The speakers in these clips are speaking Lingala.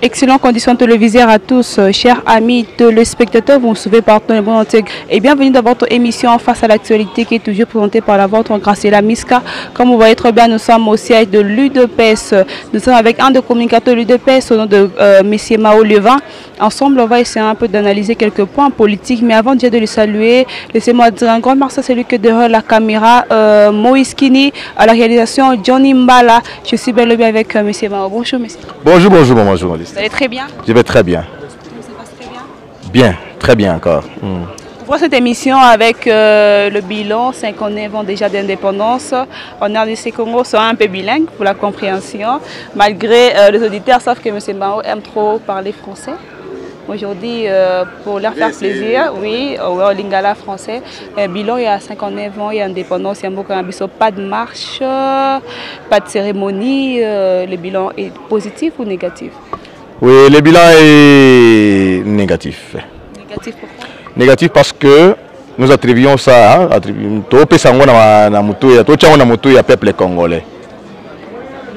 Excellentes conditions télévisuelles à tous, chers amis téléspectateurs, vous nous suivez partout dans le monde entier et bienvenue dans votre émission Face à l'actualité qui est toujours présentée par la vôtre Graciela Miska. Comme vous voyez très bien, nous sommes au siège de l'UDPS. Nous sommes avec un des communicateurs de l'UDPS au nom de M. Mao Levin. Ensemble, on va essayer un peu d'analyser quelques points politiques, mais avant déjà de le saluer, laissez-moi dire un grand merci à celui qui est derrière la caméra, Moïse Kini, à la réalisation Johnny Mbala. Je suis bel et bien avec M. Mao. Bonjour, monsieur. Bonjour, bonjour, maman journaliste. Vous allez très bien? Je vais très bien. Tout se passe très bien? Bien, très bien encore. Pour voir cette émission avec le bilan, 59 ans déjà d'indépendance, on a RDC Congo sont un peu bilingue pour la compréhension, malgré les auditeurs savent que M. Mao aime trop parler français. Aujourd'hui, pour leur faire plaisir, oui, au Lingala français, bilan il y a 59 ans, il y a indépendance, il y a beaucoup de pas de marche, pas de cérémonie. Le bilan est positif ou négatif? Oui, le bilan est négatif. Négatif pourquoi? Négatif parce que nous attribuons ça, tout le peuple congolais.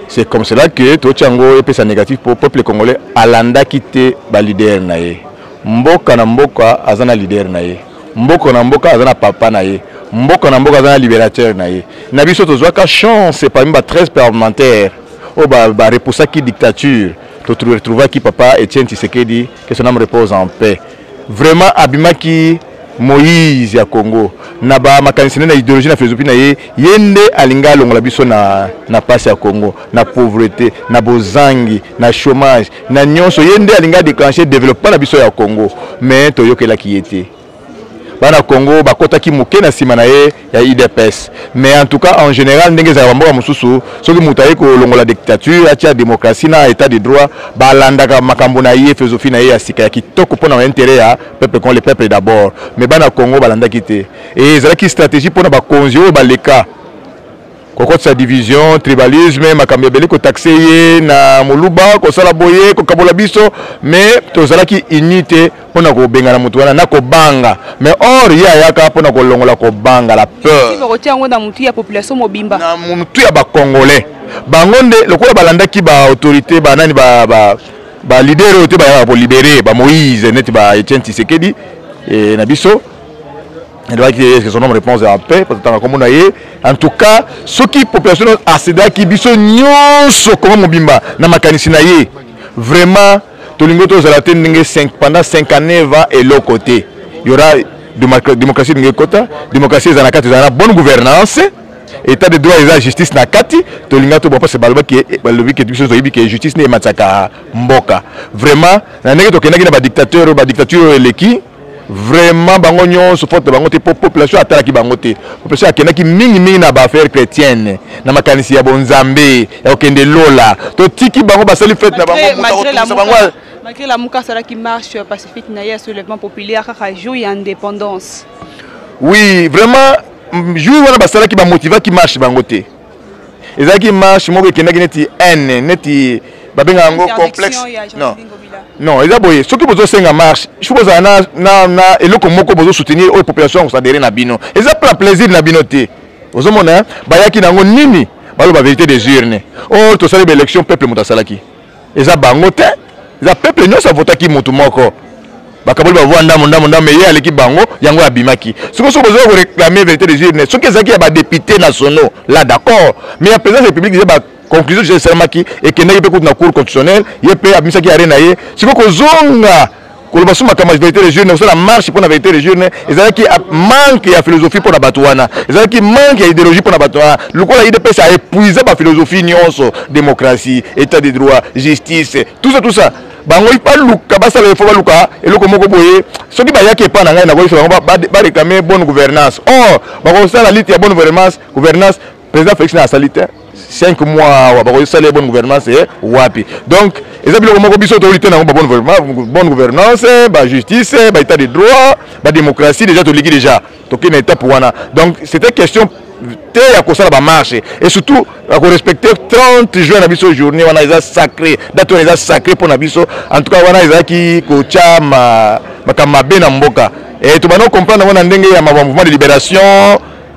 C'est comme cela que tout Tchango est négatif pour le peuple congolais. Alanda quitte le leader nae. Mboka na mboka azana leader nae. Mboka na mboka azana papa nae. Mboka na mboka azana libérateur nae. Nabiso to zwaka chance parmi 13 parlementaires. Oh ba repousser qui dictature. Tu retrouver qui papa Etienne Tshisekedi que son âme repose en paix. Vraiment abimaki Moïse ya Congo na ba makanisene na idéologie na philosophie na yende alinga longola biso na passe ya Congo na pauvreté na bozangi na chômage na nyonso yende alinga déclencher développement na biso ya Congo mais toyokela ki yete bana Congo bakota ki muke na sima na ye ya UDPS mais en tout cas en général ndenge za bamboka mususu soki mutaye ko longola dictature atia démocratie na état de droit balandaka makambo na ye philosophie na ye ya sika ya kitoko pona intérêt ya peuple comme le peuple d'abord mais bana Congo balandaki te et ezalaki stratégie pona bakonzi oyo baleka kokota sa division tribalisme makambo ebele ko taxer na moluba ko sala boye ko kabola biso mais tozalaki unité pona ko bengana mutu wana na ko banga mais or ya yaka pona ko longola ko banga la peur si ko tia ngo na mutu ya population mobimba na mutu ya ba congolais bangonde lokola balandaki ba autorité ba nani ba leader ote ba ya ko libérer ba Moïse net ba Etienne Tshisekedi et na biso. Il doit que son nom réponse à paix parce que en tout cas ceux qui population accéder qui biso nyonso comme mobimba na makanisi na ye vraiment tolingo to zala tendenge 5 pendant 59 ans et l'autre côté il y aura démocratie de kota démocratie za na kati za na bonne gouvernance état de droit et la justice na kati tolinga to bopa se balba qui balobi que biso zo yibi que justice ne mataka mboka vraiment na ndenge to kenaki na ba dictature leki vraiment bango nyonso faute bango te population atalaki bango te population akendaki mingi na ba affaire chrétienne na makanisi ya bonzambe ya okende lola to tiki bango basali fête na bango malgré la muka sala qui marche pacifique na ya soulèvement populaire kaka jour ya indépendance. Oui, vraiment jour wana basala ki ba motiver ki marche bango te ezaki marche moko ekendaki neti haine neti babenga ngo complexe non ils a boyé ce qui besoin senga marche je suppose na eloko moko besoin soutenir aux populations s'adhérer na bino ils a plein plaisir na bino te ozomona bayaki nango nini balo ba vérité des urnes oh to sala élection peuple mutasalaki ils a bango te ils a peuple nyonso votaki mutu moko bakaboli ba vanda monda mais ye aleki bango yango abimaki ce que so besoin de réclamer vérité des urnes ce que ezaki ya ba députés nationaux là d'accord mais la présidence république ils ba conclusion je sais qui et que n'a pas de cour constitutionnelle il peut abimisa qui arena ye c'est ko zonga ko ba suma kama vérité des jeunes ça la marche pour la vérité des jeunes ezala qui manque ya philosophie pour la batuana ezala qui manque ya idéologie pour la batuana lokola IDPS a épuisé ba philosophie nyonso démocratie état de droit justice tout ça bango ipa luka basala il faut luka eloko moko boye soki ba yaki pa na ngai na ko ba réclamer bonne gouvernance or ba ko sala liste ya bonne gouvernance président Félix na salite 5 mois wa ba ko sala bonne gouvernance et wapi donc ezabilo ko moko biso to lite na bonne gouvernance ba justice ba état de droit ba démocratie déjà to ligi déjà to kena étape wana donc c'était question te ya ko sala ba marche et surtout à respecter 30 juin na biso journée wana eza sacré date wana eza sacré pour na biso en tout cas wana eza ki ko chama makamabe na mboka et to bano comprendre wana ndenge ya mouvement de libération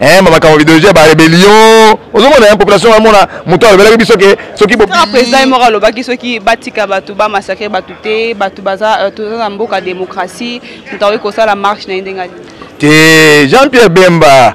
hein makambo vidéo ba rébellion ozomona la population amona moto alobela biso ke soki bo président moko alobaki soki batika bato ba massacrer bato te bato baza toza na mboka démocratie moto ko sala marche na ndenga te Jean-Pierre Bemba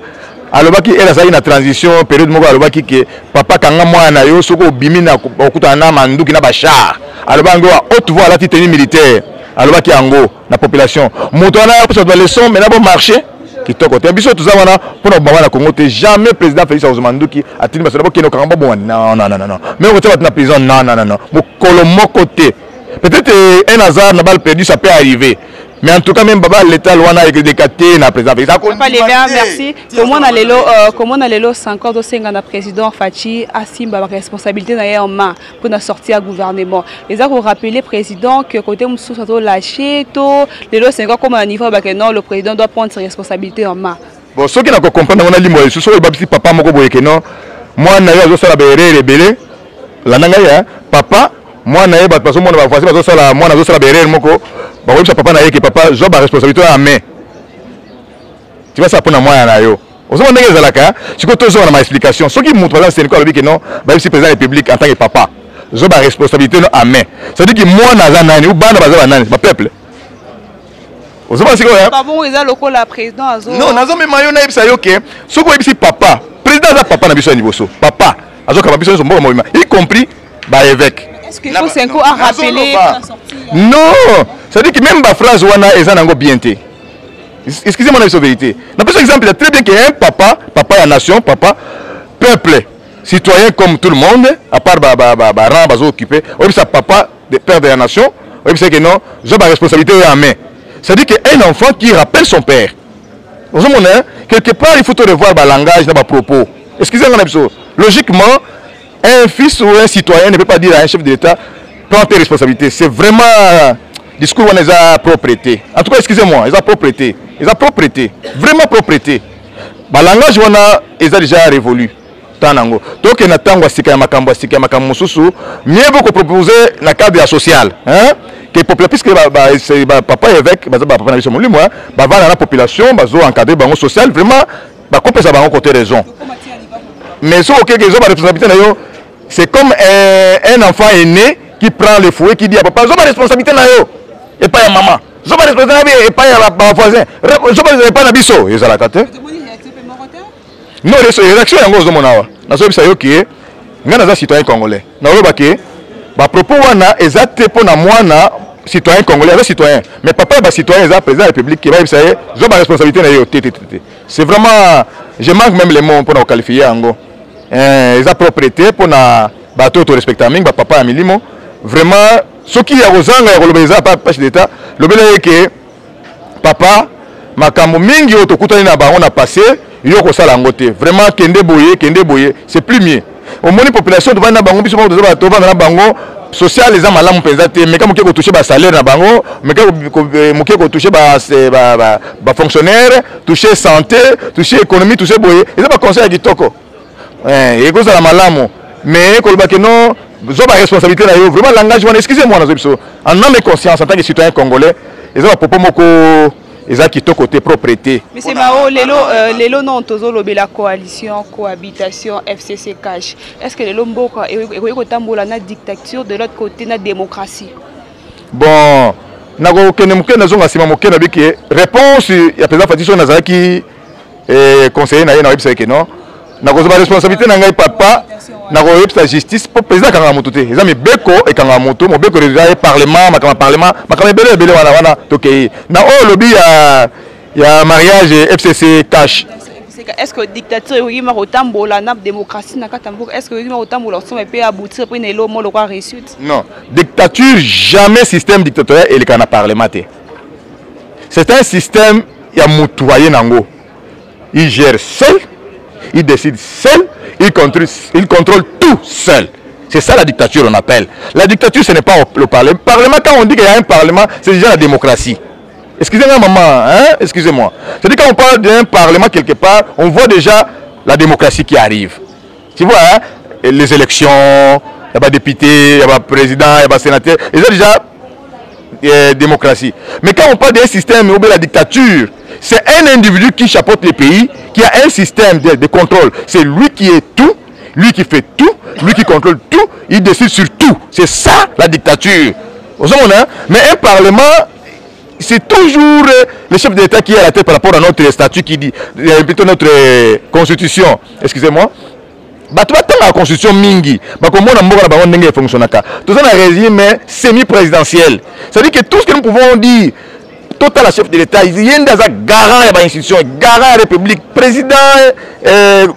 alobaki elle azali na transition période moko alobaki ke papa kanga mwana yo soko bimi na okutana na manduki na bachar alobango haute voix la tenue militaire alobaki yango na population moto wana pour cette leçon mais na bon marché kitoko te biso tout ça wana pour na na Congo te jamais président Félix Ousmanduki atini baso bokeno kanga bon non mais on va na prison non mokolo moko te peut-être un hasard na balle perdu ça peut arriver. Mais en tout cas, même Baba l'État loin avec les décatés na président. Merci. Comment on a l'élo 50 au 50 président Fachi assume la responsabilité d'ailleurs en main pour nous sortir du gouvernement. Les a rappelé président que côté Moussou soit lâché tout l'élo 50 comme un niveau que non le président doit prendre ses responsabilités en main. Bon, ceux qui n'ont pas compris on a dit moi ce babsi papa moko boye que non moi na yo zo la berere rebelle la nanga ya papa moi na ba parce que moi na ba zo sala moi na zo sala berere moko. Bah oui, papa n'a que papa, j'ai la responsabilité à main. Tu vois ça pour moi na yo. Aux hommes n'engagent la cas. Si que toujours on a ma explication. Ce qui montre là, c'est quoi le que non. Bah si président de la République en tant que papa, j'ai la responsabilité à main. Ça veut dire que moi na nani ou bana baza nani, ma peuple. Aux hommes c'est quoi? Pas bon, ils ont le col la président azo. Non, nazo me mayo na ibisa yo que. Ce que ibisi papa, président za papa na biso niveau so. Papa, azo ka biso so mboko moima. Y compris bah évêque. Est-ce que faut c'est encore à rappeler non, ça veut dire que même ma phrase wana est en bien té. Excusez-moi la vérité. N'a pas exemple très bien qu'un papa la nation, papa peuple, citoyen comme tout le monde, à part rang bazo occupé, oui ça papa de père de la nation, oui c'est que non, j'ai ma responsabilité en main. Ça veut dire qu'un enfant qui rappelle son père. Vous avez quelque part il faut revoir le langage dans propos. Excusez-moi logiquement un fils ou un citoyen ne peut pas dire à un chef de l'État prends tes responsabilités. C'est vraiment discours où on les a propriété. En tout cas, excusez-moi, ils ont propriété. Ils ont propriété. Vraiment propriété. Le langage on a déjà révolu. Donc, il y a mieux beaucoup proposer dans le cadre social. Que puisque papa évêque, papa n'a pas la population, encadrer le social, vraiment, ça va côté raison. Mais ce qui est responsabilité, c'est comme un enfant aîné qui prend le fouet, qui dit à papa, j'ai ma responsabilité et pas à maman. J'ai ma responsabilité et pas à voisin. Je pas à biso. Ils ont la carte. Non, les réactions sont en gros de mon awa. Nous sommes saillants qui est, nous sommes citoyens congolais. Nous sommes baqués. Bah propos wana exact pour na moi na citoyen congolais, les citoyens. Mais papa est citoyen, est président de la République qui va y savoir. J'ai ma responsabilité na yo. C'est vraiment, je manque même les mots pour nous qualifier en gros. Ils ont propriété pour na bateau to respecter mingi, papa a milimo. Vraiment, ce qui est aux angles, le pas pêche d'État, le bel est que papa, makambo mingi otokuta na ba on a passé, yoko sala ngote. Vraiment kende boye, c'est plus mieux. Au moins les populations devant na bango biso ba devant na bango social les amala mpenza te, mais comme ko toucher ba salaire na bango, mais ko toucher ba fonctionnaire, toucher santé, toucher économie, toucher boye. Et ça ba conseil kitoko. Et ko sala malamu. Mais ko ba que non j'ai ma responsabilité là, vraiment langage, excusez-moi, en âme et conscience, en tant que citoyen congolais, ils ont un propos moko, ils ont quitté côté propriété. Mais c'est marrant, les lots non toujours la coalition, cohabitation, FCC cash. Est-ce que les lots mboka et la dictature de l'autre côté la démocratie? Bon, nako kenemuke na zonga sima moke na biki réponse ya président Fatisson Nazaki conseiller na yena website que non. Nako za responsabilité na ngai papa. La justice pour président kanga mutu te eza mibeko et kanga mutu mobeko résident parlement makama belé wana tokei na o lobby ya mariage FCC cash. Est-ce que dictature oui ma rotambola na démocratie na katambo est-ce que oui ma rotambola sont peut aboutir pour une lo quoi réussite? Non, dictature jamais système dictatorial et le kana parlement te. C'est un système ya mutuaye nango. Il gère seul, il décide seul. Il contrôle tout seul. C'est ça la dictature, on appelle. La dictature, ce n'est pas le Parlement. Le Parlement, quand on dit qu'il y a un Parlement, c'est déjà la démocratie. Excusez-moi, maman, hein? Excusez-moi. C'est-à-dire quand on parle d'un Parlement quelque part, on voit déjà la démocratie qui arrive. Tu vois, hein? Les élections, il y a des députés, il y a des présidents, il y a des sénateurs. Il y a déjà démocratie. Mais quand on parle d'un système où la dictature, c'est un individu qui chapeaute le pays, qui a un système de contrôle. C'est lui qui est tout, lui qui fait tout, lui qui contrôle tout, il décide sur tout. C'est ça la dictature. Mais un parlement, c'est toujours le chef d'État qui est à la tête par rapport à notre statut, qui dit, plutôt notre constitution, excusez-moi. Tu vas la constitution mingi, comme on a fonctionné. Tout ça est un régime semi-présidentiel. C'est-à-dire que tout ce que nous pouvons dire, total chef de l'État, il y a un garant de l'institution, garant de la République, président,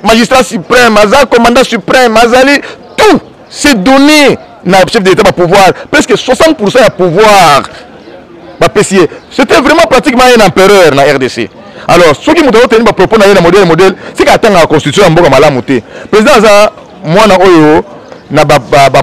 magistrat suprême, commandant suprême, tout, c'est donné à chef de l'État pour pouvoir, presque 60% de pouvoir. C'était vraiment pratiquement un empereur dans la RDC. Alors, ce qui nous donne un propos dans le modèle, c'est qu'attend la constitution en Boga Malamoté. Président, moi, na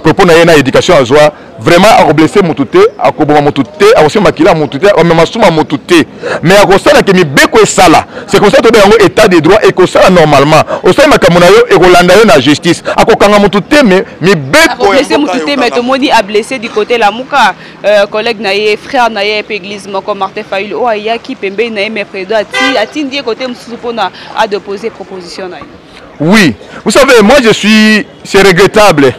propos dans l'éducation à soi, vraiment à blesser Moutouté, à Koboma Moutouté, à aussi Makila Moutouté, à Memasuma Moutouté. Mais à cause de que mi beko sala, c'est comme ça que dans l'état des droits et que ça normalement. Au sein de Makamunayo et Rolandayo na justice. À Kokanga Moutouté, mais mi beko. Blessé Moutouté, mais tout le monde a blessé du côté la Mouka, collègue naïe, frère naïe, église, comme Martin Fayulu, oh aïe qui pembe naïe, mais prédo a tindi côté Moussupona à déposer proposition naïe. Oui, vous savez, moi c'est regrettable.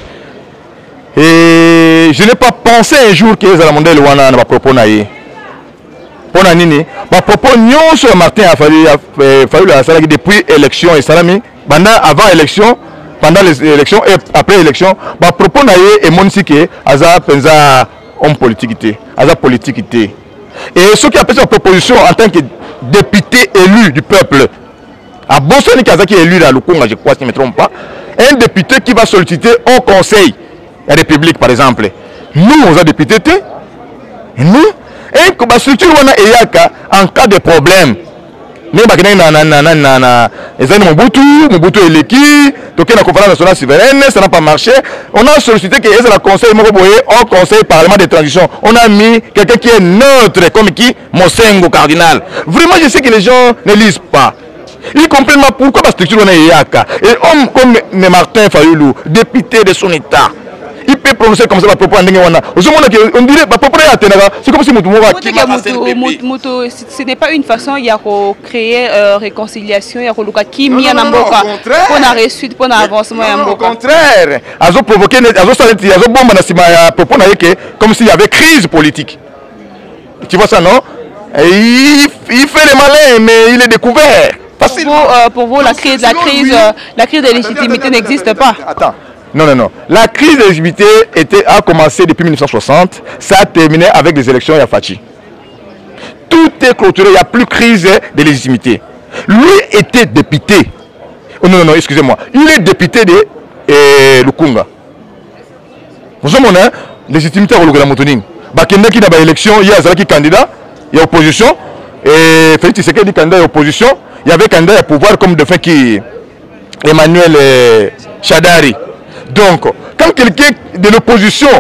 Et je n'ai pas pensé un jour que les Alamondel Wana n'a pas proposé naïe. Pour Nini, ma propos non sur Martin a fallu la salle depuis l'élection et salami, avant l'élection, pendant les élections et après l'élection, ma propos naïe et Monsike, Aza Penza homme politique, Aza politique. Et ceux qui appellent sa proposition en tant que député élu du peuple. À Boston Kazaki est élu dans le Congo, je crois, si je ne me trompe pas, un député qui va solliciter au Conseil de la République, par exemple. Nous, on a député, et nous, et la structure en cas de problème. Nous, Mobutu Eleki, la conférence nationale souveraine, ça n'a pas marché. On a sollicité que le Conseil au Conseil parlement de transition. On a mis quelqu'un qui est neutre, comme qui, Mosengo cardinal. Vraiment, je sais que les gens ne lisent pas. Ils comprennent pourquoi la structure est Yaka. Et homme comme Martin Fayulu, député de son état, il peut prononcer comme ça la propos en Ndengwana. On dirait c'est comme si ce n'est pas une façon il y a créer réconciliation, il y a qui mis en Amboka pour la réussite, pour l'avancement en Amboka. Au contraire, ils ont provoqué, ils ont bombé à propos comme s'il y avait crise politique. Tu vois ça, non? Il fait le malin, mais il est découvert. Pour vous, la crise de légitimité n'existe pas. Attends. Non. La crise de légitimité a commencé depuis 1960. Ça a terminé avec les élections Yafachi. Tout est clôturé. Il n'y a plus de crise de légitimité. Lui était député. Oh, non, excusez-moi. Il est député de Lukunga. Vous savez, légitimité au Lugula Motoning. Bakenda qui n'a pas élection, il y a Zaki candidat, il y a opposition. Et Félix Tshisekedi candidat et opposition. Il y avait candidat à pouvoir comme de fait qui Emmanuel Chadari. Donc, quand quelqu'un de l'opposition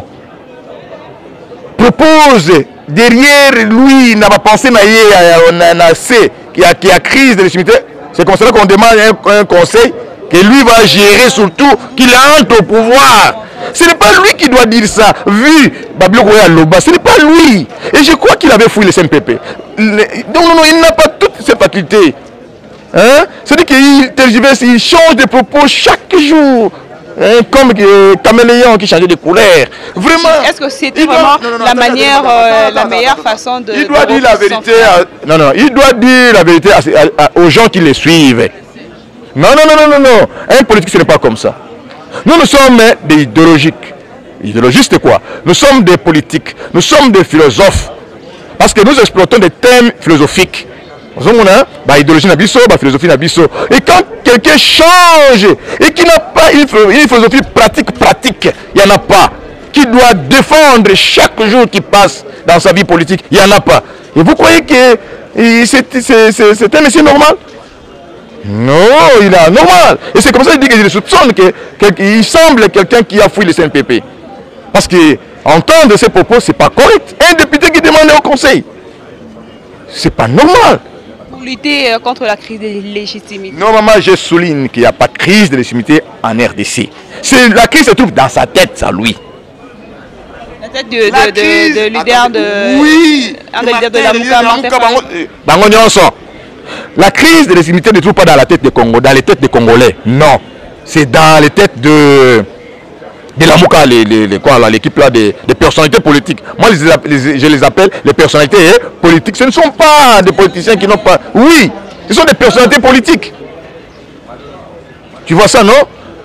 propose derrière lui, n'a pas pensé qu'il y a crise de légitimité, c'est comme ça qu'on demande un conseil que lui va gérer surtout, qu'il entre au pouvoir. Ce n'est pas lui qui doit dire ça, vu Babilo Goya Loba, ce n'est pas lui. Et je crois qu'il avait fouillé le SMPP. Donc, non, il n'a pas toutes ses facultés. Hein? C'est-à-dire qu'il tergiverse, il change de propos chaque jour. Hein? Comme caméléon qui change de couleur. Vraiment. Est-ce que c'était vraiment la meilleure façon de... Il doit dire la vérité. Il doit dire la vérité aux gens qui les suivent. Non. Un politique, ce n'est pas comme ça. Nous sommes des idéologiques. Idéologistes, c'est quoi? Nous sommes des politiques. Nous sommes des philosophes. Parce que nous exploitons des thèmes philosophiques. Idéologie n'a biso, philosophie n'a biso. Et quand quelqu'un change et qui n'a pas une philosophie pratique, il n'y en a pas. Qui doit défendre chaque jour qui passe dans sa vie politique, il n'y en a pas. Et vous croyez que c'est un monsieur normal? Non, il est anormal. Et c'est comme ça qu'il dit que je soupçonne qu'il semble quelqu'un qui a fouillé le CNPP. Parce qu'entendre ces propos, ce n'est pas correct. Un député qui demande au conseil, ce n'est pas normal. Lutter contre la crise de légitimité. Normalement, je souligne qu'il n'y a pas de crise de légitimité en RDC. La crise se trouve dans sa tête, ça lui. La tête de leader de... Oui. Un leader de la Mouka, Martin Fayulu. La crise de légitimité ne se trouve pas dans la tête des Congolais, dans les têtes des Congolais. Non. C'est dans les têtes de Lamuka, l'équipe là des personnalités politiques. Moi, je les appelle les personnalités politiques. Ce ne sont pas des politiciens qui n'ont pas... Oui, ce sont des personnalités politiques. Tu vois ça, non?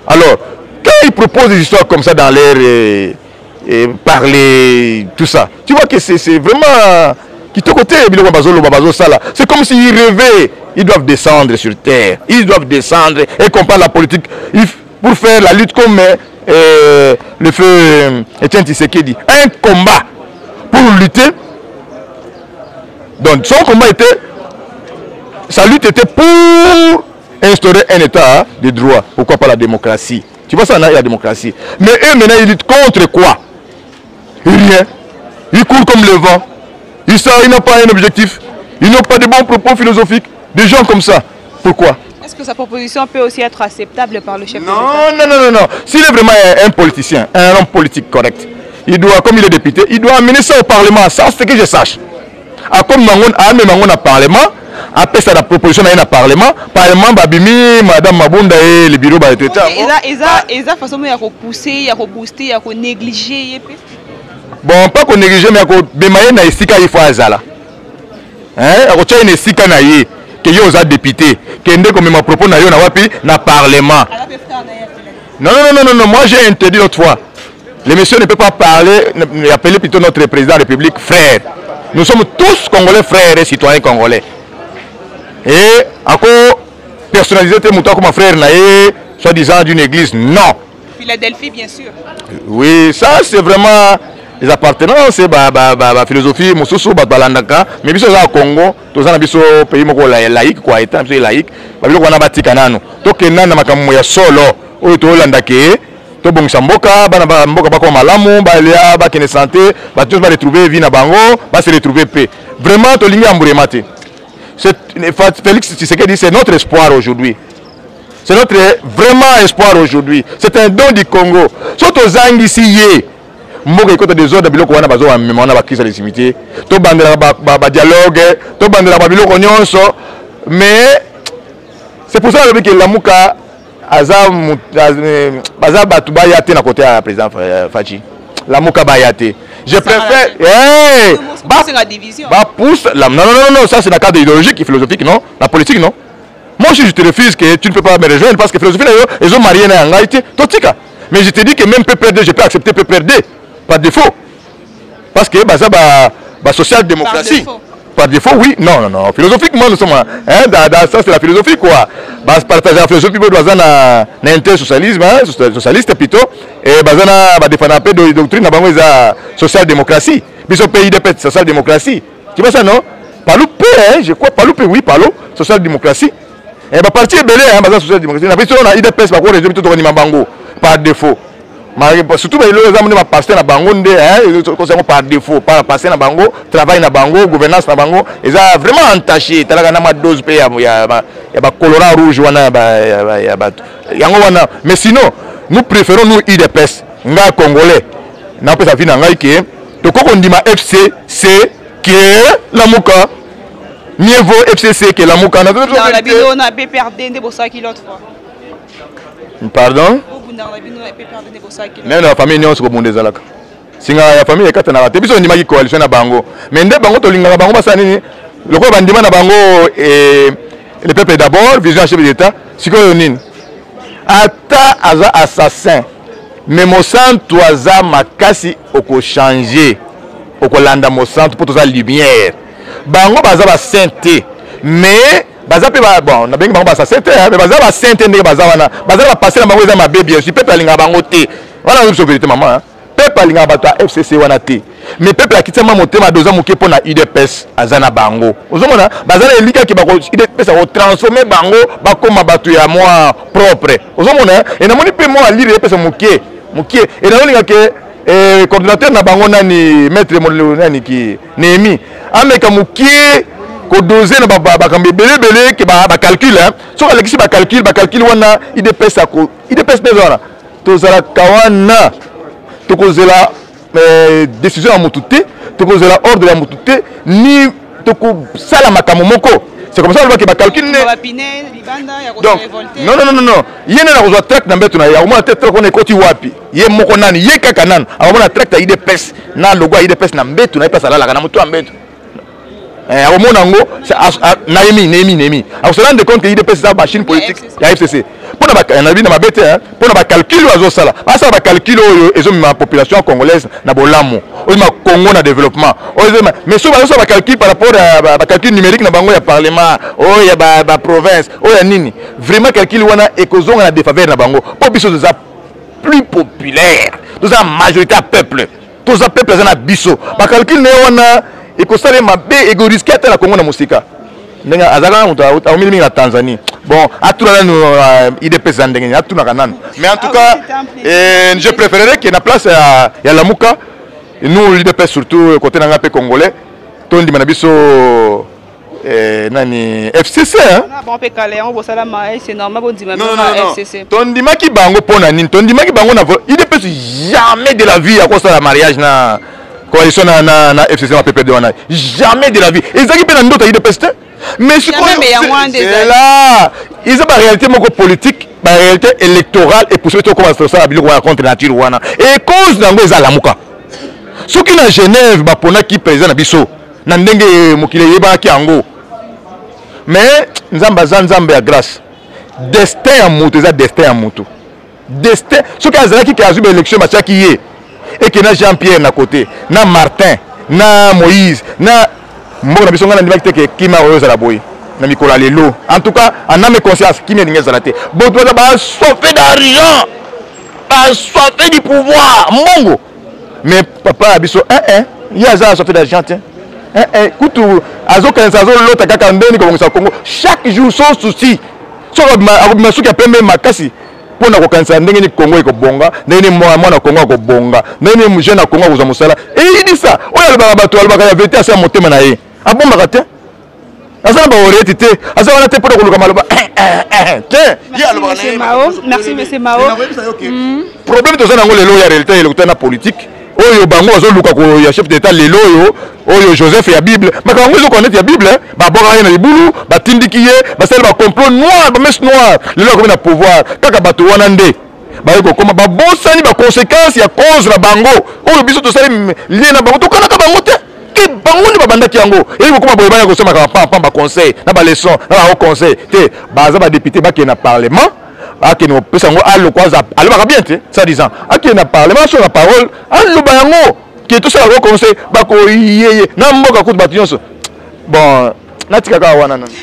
Alors, quand ils proposent des histoires comme ça dans l'air et parler, tout ça, tu vois que c'est vraiment... C'est comme s'ils rêvaient. Ils doivent descendre sur terre. Ils doivent descendre et qu'on parle la politique pour faire la lutte comme le feu Etienne Tshisekedi. Un combat pour lutter. Donc son combat était... Sa lutte était pour instaurer un état de droit. Pourquoi pas la démocratie? Tu vois ça, il y a la démocratie. Mais eux maintenant ils luttent contre quoi? Rien. Ils courent comme le vent. Ils n'ont pas un objectif. Ils n'ont pas de bons propos philosophiques. Des gens comme ça. Pourquoi? Est-ce que sa proposition peut aussi être acceptable par le chef de l'État? Non. S'il est vraiment un politicien, un homme politique correct, il doit, comme il est député, il doit amener ça au Parlement. Ça, c'est que je sache. Comme Mangon a amené Mangon au Parlement, après ça, la proposition a un Parlement, Parlement, Babimi, Madame Mabunda et le bureau de l'État. Et ça, façon, il y a repousser, il y a rebooster, il y a négliger. Bon, pas qu'on néglige, mais qu'on démaille na isika il faut azala. Hein? On tient une isika na yé, que yo aux députés, que ndé comme ma propos na yo na wapi na parlement. Non, moi j'ai interdit l'autre fois. Le monsieur ne peut pas parler, appeler plutôt notre président de la République frère. Nous sommes tous Congolais frères et citoyens congolais. Et encore personnaliser tes moutons comme un frère na yé, soi-disant d'une église, non. Philadelphie, bien sûr. Oui, ça c'est vraiment... Les appartenances, c'est la philosophie, mais biso au Congo, tous les pays laïcs, quoi, étant laïcs, on a bâti canano. Donc, on a un solo, on a to bongisa mboka bana mboka bako malamu ba lia ba kene santé ba tous ba retrouver vie na bango ba se retrouver paix. Vraiment to lingi amburemate. C'est Félix Tshisekedi, c'est notre espoir aujourd'hui. C'est notre vraiment espoir aujourd'hui. C'est un don du Congo. Surtout zangi siye mboka ikota des ordres biloko wana bazo wana ba crise de légitimité to bandela ba dialogue to bandela ba biloko nyonso, mais c'est pour ça que Lamuka baza batu bayate na côté ya président Fachi. Lamuka bayate. Je préfère pousse non, ça c'est la cadre idéologique et philosophique, non, la politique, non. Moi je te refuse que tu ne peux pas me rejoindre parce que philosophie ils ont marié na ngaité totika. Mais je te dis que même PPRD je peux accepter PPRD par défaut. Parce que bah social-démocratie. Par défaut, oui. Non. Philosophiquement, nous sommes... ça, c'est la philosophie, quoi. Partager la philosophie, nous sommes dans l'inter-socialisme, socialiste plutôt. Et nous défendre un peu de doctrine, nous avons la social-démocratie. Puis ce pays de social-démocratie. Tu vois ça, non? Paloupe, je crois, Paloupe, oui, Palou, social-démocratie. Et bah, parti est belé, social-démocratie. On a pris sur la IDPS, par défaut. Surtout les hommes ne passer na bango par défaut, pas passer na bango, travail na bango, gouvernance na bango, ils ont vraiment entaché. Talaga na ma dose pe ya ba colorant rouge wana mais sinon nous préférons nous IDPS nga congolais. Na pesa vina ngai ke to ko ndima FCC que Lamuka. Mieux vaut FCC que Lamuka. Dans la vidéo on a PPRD de bossa qui l'autre fois. Pardon? Même la famille nyonso ko bondeza laka. Singa ya famille ekata na te biso ndima ki coalition na bango. Mais nde bango to linga bango basa nini? Loko bandima na bango le peuple d'abord, vision chef d'État, sikoyo nini? Ata aza assassin. Mais Monsanto aza makasi oko changer. Oko landa Monsanto pour toza lumière. Bango baza ba sainteté. Mais baza pe bon na bengi bango ba sainteté mais baza ba sainteté ndenge baza wana baza ba passer na bango za mabe bien sûr peuple alinga bango te wana nous vérité maman peuple alinga bato FCC wana te mais peuple akitama motema doza moké pona UDPS azana bango ozomona baza na elika ki bako UDPS a transformer bango bakoma bato ya moi propre ozomona et na moni pe moi lire UDPS moké et na olinga ke coordinateur na bango nani maître nani ki Némi ameka moké ko doser na bakambe belé ke ba calcul so alexi ba calcul wana IDPS ko IDPS bezona to zala kawana to ko zela décision ya mututé to ko zela ordre ya mututé ni to ko sala makambo moko C'est comme ça que va calculer. Donc, non. Il y a un tract dans le il y a un tract qu'on est côté wapi. Il y a un mokonan, il y a kakanan. Alors on a tract à IDPS, na logo à IDPS na mbetu na pas ça là la kana mutu mbetu. Au monango, c'est Naimi. Alors se rendre compte que IDPS c'est une machine politique, il y a FCC. Pour na vie na mabete hein, pour na calcul ozo sala. Pas ça va calculer ezo ma population congolaise na bolamo. O ma Congo na développement. Mais ça va calcul par rapport à calcul numérique na bango ya parlement, oh ya ba province, oh ya nini. Vraiment calcul wana ekozonga na défaveur na bango. Pour biso za plus populaire. Tous la majorité à peuple. Tous la peuple na biso. Ba calcul ne wana ekosale mabe egorisque ata na Congo na musika. Ndenga azala mutu awumili na Tanzanie. Bon, à tout le monde, il dépêche à tout le monde. Mais en tout cas, je préférerais qu'il y ait une place à la Mouka. Nous, il dépêche surtout côté de l'Angapé congolais. Tout le monde FCC. C'est normal, FCC. Ton dima qui bango pour nani, ton dima qui bango il dépêche jamais de la vie à cause de la mariage na coalition na FCC na PP de wana. Jamais de la vie. Et ça qui peut dans d'autres il dépêche. Mais je crois que c'est là, ils ont une réalité politique, une réalité électorale et pour ceux qui ont ça contre la nature. Et cause d'ango ils ont la mouka. Ceux qui sont à Genève, bapona qui président na biso, nandenge mukile yeba ki ango. Mais nzamba nzambe ya grâce. Destin à mutu, ça destin à mutu. Destin. Ceux qui ont qui a eu l'élection matcha qui est et qui na Jean-Pierre na côté, na Martin, na Moïse, na Mbona biso ngana ndimaki teke kima oyo za boy na mikola lelo. En tout cas, en âme et conscience kima ndinga za te. Bon toi ba sauver d'argent. Ba sauver du pouvoir. Mongo. Mais papa biso il y a ça sauver d'argent tiens. Kutu azo kanza zo lota kaka ndeni ko ngisa Congo. Chaque jour sans souci. So ma suki pembe makasi. Pona ko kanza ndenge ni Congo iko bonga, ndenge mwana Congo ko bonga, ndenge mu jeune Congo ko za musala. Et il dit ça. Oya ba bato alba ya vérité asa motema na ye. Abo magate asa ba oreti te asa wana te pour ko luka maloba merci monsieur Mao problème to sana ngolo ya réalité ya na politique oyo bango azo luka ko ya chef d'état lelo oyo Joseph ya Bible makango zo connaître ya Bible ba boka na libulu ba tindiki ye ba sel ba complot noir ba messe noire lelo ko na pouvoir kaka bato wana nde ba yeko koma ba bosani ba conséquences ya cause na bango oyo biso to sali liena bango to kana ka bango te bango ni babandaki yango et ko kuma boye bana ko soma ka pamba conseil na ba leçon na ba conseil te baza ba député ba ki na parlement ake no pesa ngo allo kwaza allo ba bien te ça disant ake na parlement sur la parole allo ba yango ki to sala ko conseil ba ko yeye na mboka ko bationso bon.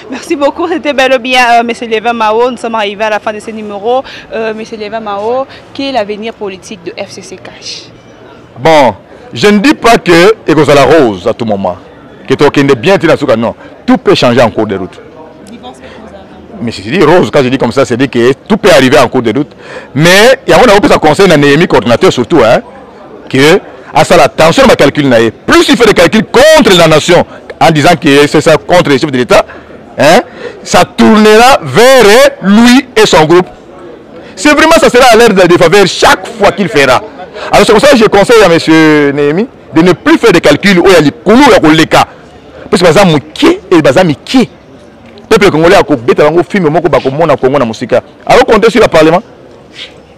Merci beaucoup, c'était bel et bien M. Lévin Mao. Nous sommes arrivés à la fin de ce numéro. M. Lévin Mao, quel est l'avenir politique de FCC Cash? Bon, je ne dis pas que c'est la rose à tout moment. Que tu es bien, non. Tout peut changer en cours de route. Mais si je dis rose, quand je dis comme ça, c'est dire que tout peut arriver en cours de route. Mais il y a un conseil dans Néhémie, coordinateur surtout, hein, que à ça la tension de calcul. Plus il fait des calculs contre la nation, en disant que c'est ça contre les chefs de l'État, hein, ça tournera vers lui et son groupe. C'est vraiment ça sera à l'air de faveur chaque fois qu'il fera. Alors c'est pour ça que je conseille à M. Néhémie de ne plus faire des calculs où il y a les couleurs et les cas. Parce que c'est Mouké et Miki. Le peuple congolais a coupé un film au Congo na musica. Alors compter sur le Parlement.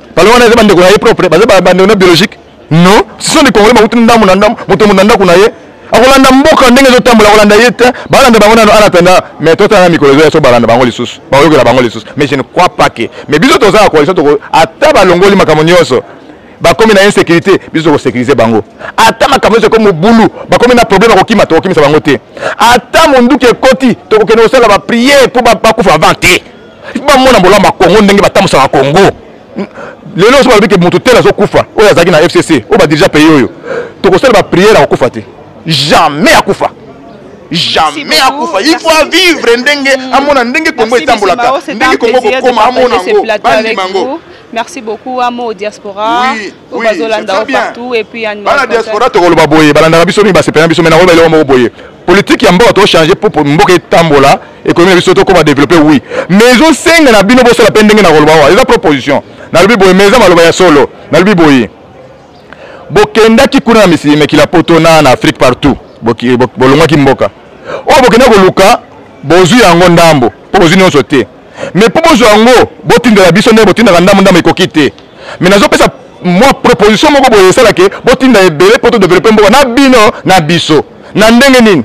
Le Parlement n'est pas de propre, c'est biologique. Non, ce sont les Congolais qui ont été akolanda mboka ndenge zotambola kolanda yete balanda bango na anatenda mais totana mikolo zo balanda bango lisusu bayokola bango lisusu mais je ne crois pas que mais biso toza la coalition toko ata balongoli makambo nyonso bakomi na insécurité biso ko sécuriser bango ata makambo nyonso comme bulu bakomi na problème ko kima to kimisa bango te ata monduki ekoti toko kene osala ba prière pour ba kufa vanter ba mona bolamba Congo ndenge batamusa Congo lelo so ba bike mutu tela zo kufa oya zaki na FCC o ba déjà payé oyo toko sala ba prière ko kufa te. Jamais à Koufa. Jamais à Koufa. Il faut vivre ndenge amona ndenge Congo etambolaka. Ndenge Congo koma amona ngo. Merci beaucoup à Mo diaspora. Au Bazolanda partout et puis à la diaspora to koloba boye balanda biso mi ba sepena biso mena roba ile mo boye. Politique ya mboka to changer pour mboka etambola économie biso to ko ba développer oui. Mais zo senga na bino boso la pendenge na koloba wa. Eza proposition. Na lobi boye meza maloba ya solo. Na lobi boye. Bokenda ki kuna misime ki la poto na Afrique partout. Bolongwa ki mboka. O bokenda ko luka bozwi yango ndambo po bozwi nyonso te mais po bozwa yango botindela biso nde botindaka ndambo ekoki te mais nazopesa mwa proposition moko boye esalake botinda ebele po todevelope mboka na bino na biso na ndenge nini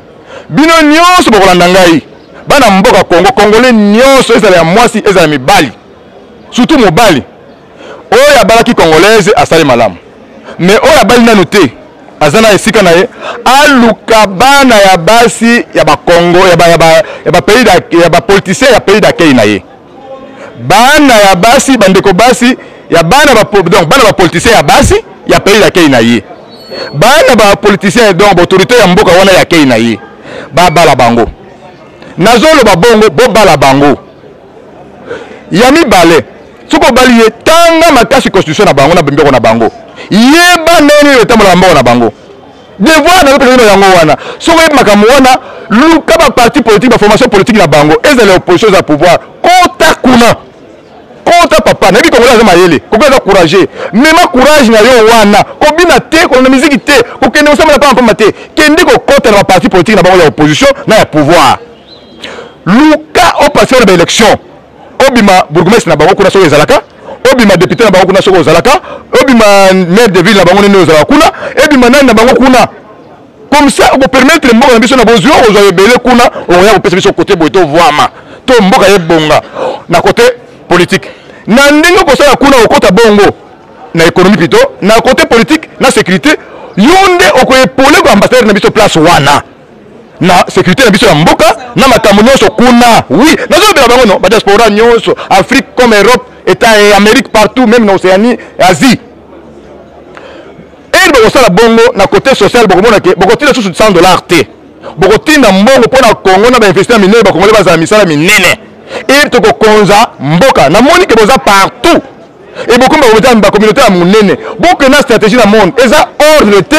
bino nyonso bokolanda ngai bana mboka Congo congolais nyonso ezala ya mwasi ezala ya mibali surtout mobali oyo abalaki congolaise asali malamu mais oyo abali nanu te aza na esika na ye aluka bana ya basi ya bakongo ya bapoliticien ya pays d'accueil na ye bana ya basi bandeko basi ya bana bapoliticien ya basi ya pays d'accueil na ye bana bapoliticien donc autorité ya mboka wana ya kei na ye babala bango nazoloba bongo bobala bango ya mibale soko bali ye tanga makasi constitution na bango na bembeko na bango yeba nene yotambola mboka na bango devoir na pele yango wana soko makambo wana luka ba parti politique ba formation politique na bango ezali opposition za pouvoir kota kuna kota papa na bi kongola za mayele kokoza courage mema courage na yo wana kobina te ko na musique te ko kende osama na pa te kende ko kota na parti politique na bango ya opposition na ya pouvoir luka au passer na élection obima bourgmestre na bango kuna soko ezalaka obima député na bango kuna soko ezalaka obima maire de ville na bango nene ezalaka kuna ebima nani na bango kuna comme ça on peut permettre mboka na biso na bozio ozo ebele kuna on ya kopesa biso côté boito voama to mboka yebonga na côté politique na ndenge ko sala kuna okota bongo na économie plutôt na côté politique na sécurité yonde okoepole ko ambassadeur na biso place wana na sécurité na biso ya mboka na makambo nyonso kuna oui nazobela bango no ba diaspora nyonso Afrique comme Europe et Amérique partout même na Océanie Asie et bokosala bongo na côté social bokomona ke bokotinda susu $100 te bokotinda mbongo pona Congo na ba investir minene ba Congolais bazala misala minene et tokokonza mboka na moni ke boza partout et beaucoup ba communauté ya munene boke na stratégie na monde eza ordre te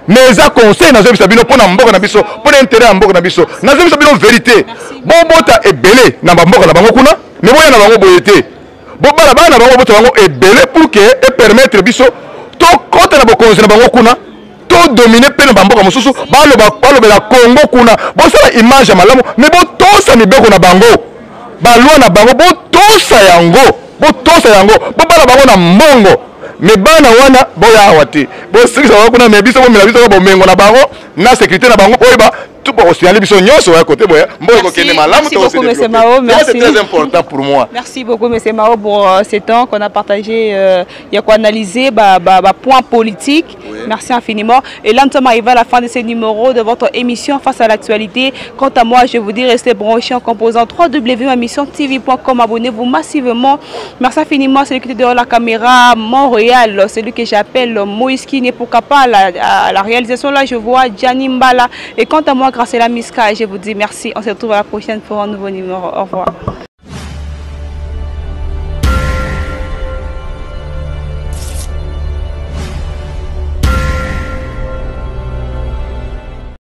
mais eza conseil na zobisa bino pona mboka na biso pona intérêt ya mboka na biso na zobisa bino vérité bobota ebele na mboka na bango kuna mais boya na bango boyete bobala bana na bango bota bango ebele pour que et permettre biso to kota na bokonzi na bango kuna to dominer pe na bamboka mosusu balobela Congo kuna bosala image ya malamu mais botosa mibeko na bango balwa na bango botosa yango bobala bango na mbongo mais bana wana boya awate bosikisa bango kuna mais biso bomela biso bomengo na bango na sécurité na bango oyeba tout pour signaler biso nyonso ya côté boya mboka kende malamu to aussi c'est très important pour moi. Merci beaucoup monsieur Mao pour ces temps qu'on a partagé il y a quoi analyser point politique. Oui. Merci infiniment et là nous sommes arrivés à la fin de ce numéro de votre émission Face à l'actualité. Quant à moi, je vous dis restez branchés en composant www.missiontv.com. Abonnez-vous massivement. Merci infiniment celui qui était derrière la caméra Montréal, celui que j'appelle Moïse Kine, pourquoi pas à la réalisation là je vois Gianni Mbala et quant à moi grâce à la Miska, je vous dis merci. On se retrouve à la prochaine pour un nouveau numéro. Au revoir.